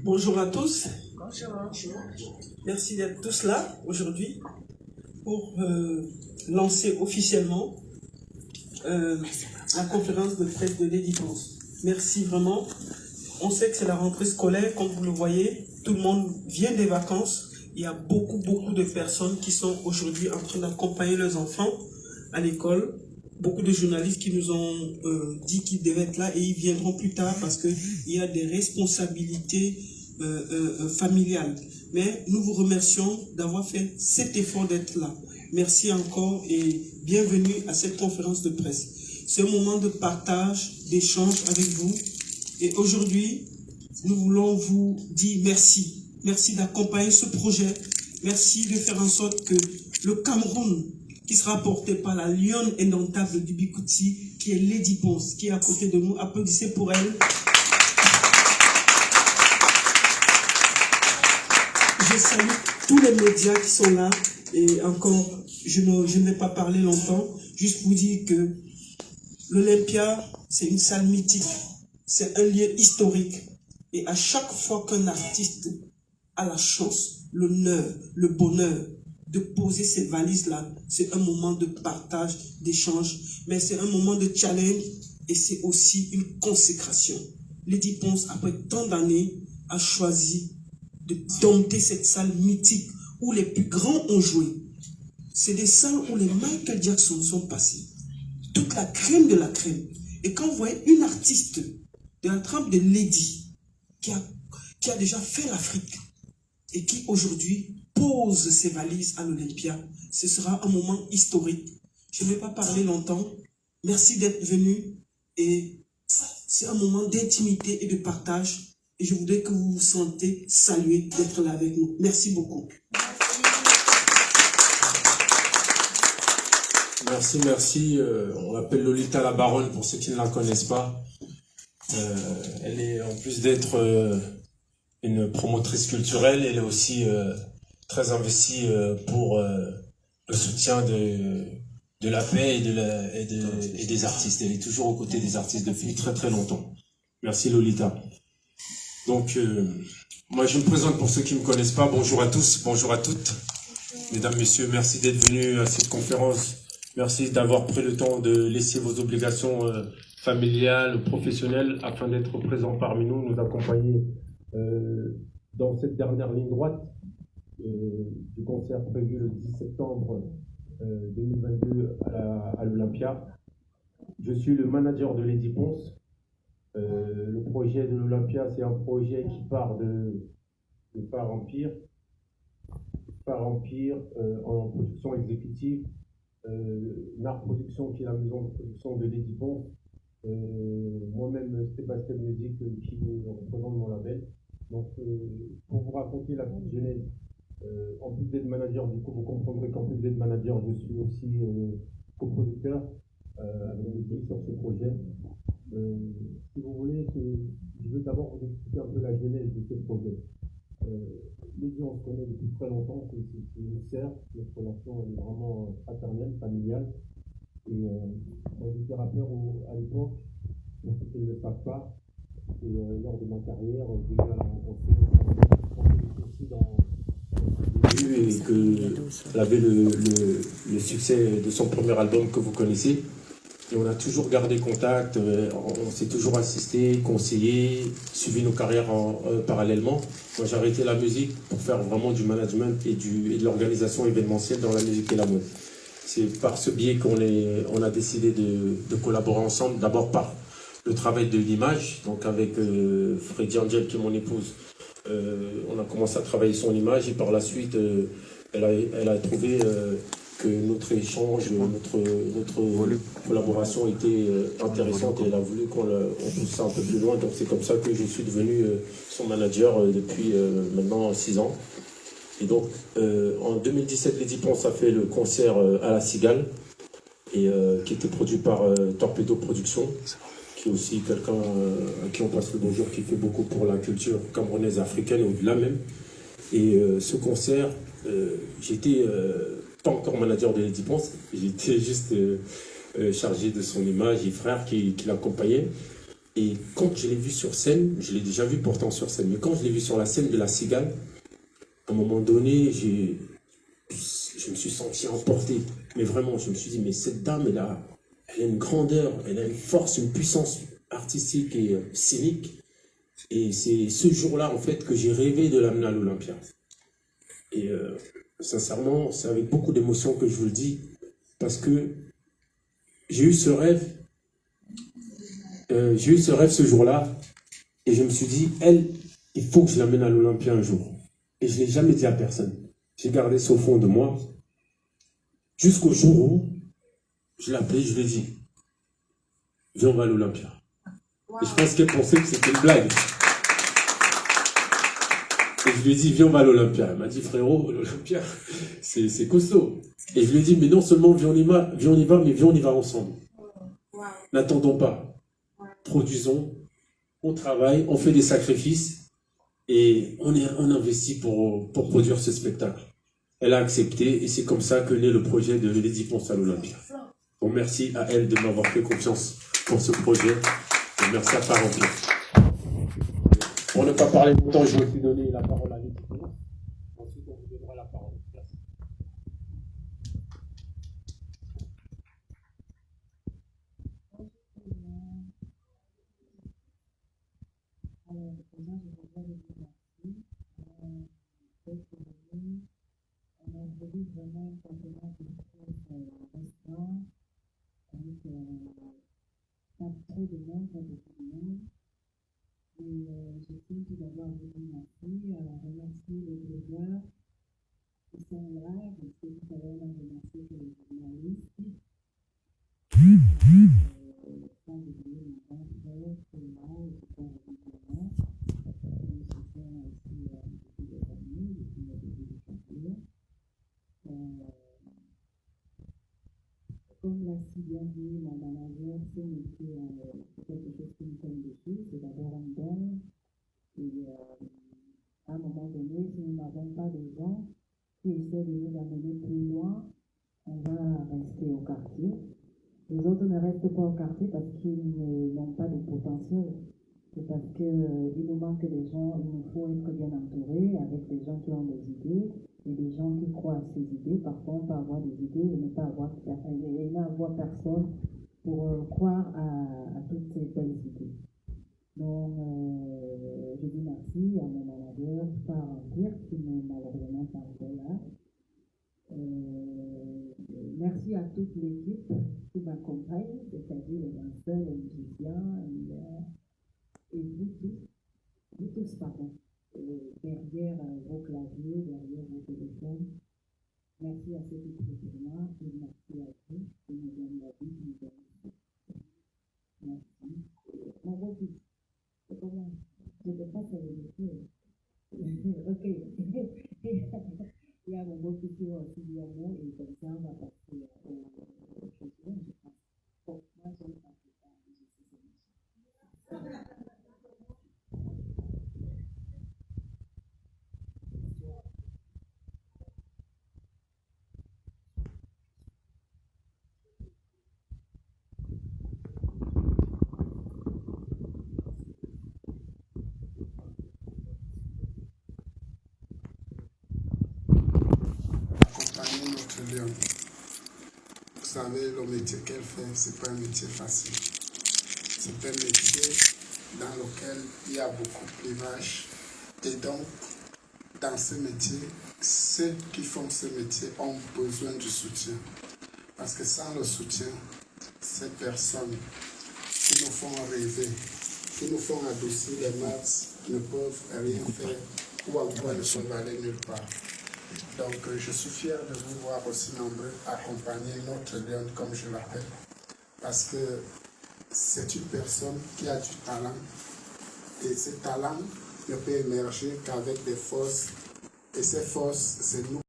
Bonjour à tous. Bonjour. Merci d'être tous là aujourd'hui pour lancer officiellement la conférence de presse de Lady Pense. Merci vraiment. On sait que c'est la rentrée scolaire, comme vous le voyez. Tout le monde vient des vacances. Il y a beaucoup de personnes qui sont aujourd'hui en train d'accompagner leurs enfants à l'école. Beaucoup de journalistes qui nous ont dit qu'ils devaient être là et ils viendront plus tard parce qu'il y a des responsabilités familiales. Mais nous vous remercions d'avoir fait cet effort d'être là. Merci encore et bienvenue à cette conférence de presse. C'est un moment de partage, d'échange avec vous. Et aujourd'hui, nous voulons vous dire merci. Merci d'accompagner ce projet. Merci de faire en sorte que le Cameroun, qui sera porté par la lionne indomptable du Bikouti, qui est Lady Pense, qui est à côté de nous. Applaudissez pour elle. Je salue tous les médias qui sont là. Et encore, je ne vais pas parler longtemps. Juste pour dire que l'Olympia, c'est une salle mythique. C'est un lieu historique. Et à chaque fois qu'un artiste a la chance, l'honneur, le bonheur de poser ces valises-là, c'est un moment de partage, d'échange, mais c'est un moment de challenge et c'est aussi une consécration. Lady Pense, après tant d'années, a choisi de dompter cette salle mythique où les plus grands ont joué. C'est des salles où les Michael Jackson sont passés. Toute la crème de la crème. Et quand vous voyez une artiste de la trempe de Lady qui a déjà fait l'Afrique et qui aujourd'hui pose ses valises à l'Olympia, ce sera un moment historique. Je ne vais pas parler longtemps. Merci d'être venu et c'est un moment d'intimité et de partage et je voudrais que vous vous sentez salué d'être là avec nous. Merci beaucoup. Merci. On l'appelle Lolita la Baronne pour ceux qui ne la connaissent pas. Elle est, en plus d'être une promotrice culturelle, elle est aussi très investie pour le soutien de la paix et des artistes. Elle est toujours aux côtés des artistes depuis très longtemps. Merci Lolita. Donc, moi je me présente pour ceux qui ne me connaissent pas. Bonjour à tous, bonjour à toutes. Mesdames, messieurs, merci d'être venus à cette conférence. Merci d'avoir pris le temps de laisser vos obligations familiales, professionnelles, afin d'être présents parmi nous, nous accompagner dans cette dernière ligne droite du concert prévu le 10 septembre 2022 à l'Olympia. Je suis le manager de Lady Pense. Le projet de l'Olympia, c'est un projet qui part de Phare Empire. Phare Empire en production exécutive. NAR Production, qui est la maison de production de Lady Pense. Moi-même, Sébastien Music, qui représente mon label. Donc, pour vous raconter la petite genèse, en plus d'être manager, du coup, vous comprendrez qu'en plus d'être manager, je suis aussi coproducteur avec l'équipe sur ce projet. Si vous voulez, je veux d'abord vous expliquer un peu la genèse de ce projet. Les gens, on se connaît depuis très longtemps, c'est une sœur, notre relation est vraiment fraternelle, familiale. Et moi, j'étais rappeur à l'époque, pour ceux qui ne le savent pas, et lors de ma carrière, j'ai eu à la rencontrer aussi dans et qu'elle avait le succès de son premier album que vous connaissez. Et on a toujours gardé contact, on s'est toujours assisté, conseillé, suivi nos carrières parallèlement. Moi, j'ai arrêté la musique pour faire vraiment du management et de l'organisation événementielle dans la musique et la mode. C'est par ce biais qu'on a décidé de collaborer ensemble, d'abord par le travail de l'image, donc avec Freddy Angel, qui est mon épouse. On a commencé à travailler son image et par la suite, elle a trouvé que notre échange, notre collaboration était intéressante et elle a voulu qu'on pousse ça un peu plus loin. Donc c'est comme ça que je suis devenu son manager depuis maintenant 6 ans. Et donc en 2017, Lady Pense a fait le concert à la Cigale, et qui était produit par Torpedo Productions, qui est aussi quelqu'un à qui on passe le bonjour, qui fait beaucoup pour la culture camerounaise, africaine et au-delà même. Et ce concert, j'étais pas encore manager de Lady Pense, j'étais juste chargé de son image et frère qui l'accompagnait. Et quand je l'ai vu sur scène, je l'ai déjà vu pourtant sur scène, mais quand je l'ai vu sur la scène de La Cigale, à un moment donné, je me suis senti emporté. Mais vraiment, je me suis dit, mais cette dame, elle a une grandeur, elle a une force, une puissance artistique et scénique. Et c'est ce jour-là, en fait, que j'ai rêvé de l'amener à l'Olympia. Et sincèrement, c'est avec beaucoup d'émotion que je vous le dis, parce que j'ai eu ce rêve ce jour-là, et je me suis dit, elle, il faut que je l'amène à l'Olympia un jour. Et je ne l'ai jamais dit à personne. J'ai gardé ça au fond de moi, jusqu'au jour où je l'ai appelé, je lui ai dit, viens, on va à l'Olympia. Wow. Et je pense qu'elle pensait que c'était une blague. Et je lui ai dit, viens, on va à l'Olympia. Elle m'a dit, frérot, l'Olympia, c'est costaud. Et je lui ai dit, mais non seulement viens, on y va, mais viens, on y va ensemble. Wow. N'attendons pas. Wow. Produisons, on travaille, on fait des sacrifices et on investit pour produire ce spectacle. Elle a accepté et c'est comme ça que naît le projet de Lady Ponce à l'Olympia. Bon, merci à elle de m'avoir fait confiance pour ce projet. Et merci à Parent Pierre. Pour ne pas parler longtemps, je vais aussi donner la parole à Lady Ponce. Ensuite, on vous donnera la parole. Merci. On a voulu vraiment simplement quelque chose restreint, avec pas trop de monde, pas beaucoup de monde. Et je tiens tout d'abord à vous remercier, à remercier les blogueurs qui sont là, je sais tout à l'heure à remercier les journalistes. Sans oublier mon grand frère, Thomas, et tout ça, évidemment. Je tiens aussi à beaucoup de familles, et puis à beaucoup de familles. Comme l'a si bien dit mon manager, ce métier est quelque chose qui nous tombe dessus, c'est d'abord un don. Et à un moment donné, si nous n'avons pas de gens qui essaient de nous amener plus loin, on va rester au quartier. Les autres ne restent pas au quartier parce qu'ils n'ont pas de potentiel. C'est parce qu'il nous manque des gens, il nous faut être bien entouré avec des gens qui ont des idées et des gens qui croient à ces idées. Parfois, on peut avoir des idées et ne pas avoir personne pour croire à toutes ces belles idées. Donc, je dis merci à mon manager Parent Pierre qui n'est malheureusement pas encore là. Merci à toute l'équipe qui m'accompagne, c'est-à-dire les danseurs, les musiciens et vous tous, pardon, derrière vos claviers, derrière vos téléphones. Merci à ceux qui sont pour moi et merci à vous qui nous donnent la vie, qui nous donnent la vie. Merci. Mon beau fils, c'est comment? Je ne peux pas savoir le feu. Ok. Il y a mon beau fils qui va aussi dire un mot et comme ça on va passer aux choses, je pense. Bon, moi je ne sais pas. Vous savez, le métier qu'elle fait, c'est pas un métier facile. C'est un métier dans lequel il y a beaucoup de clivage. Et donc, dans ce métier, ceux qui font ce métier ont besoin du soutien. Parce que sans le soutien, ces personnes qui nous font rêver, qui nous font adoucir les maths, ne peuvent rien faire ou encore ne peuvent aller nulle part. Donc, je suis fier de vous voir aussi nombreux accompagner notre Léon, comme je l'appelle, parce que c'est une personne qui a du talent, et ce talent ne peut émerger qu'avec des forces, et ces forces, c'est nous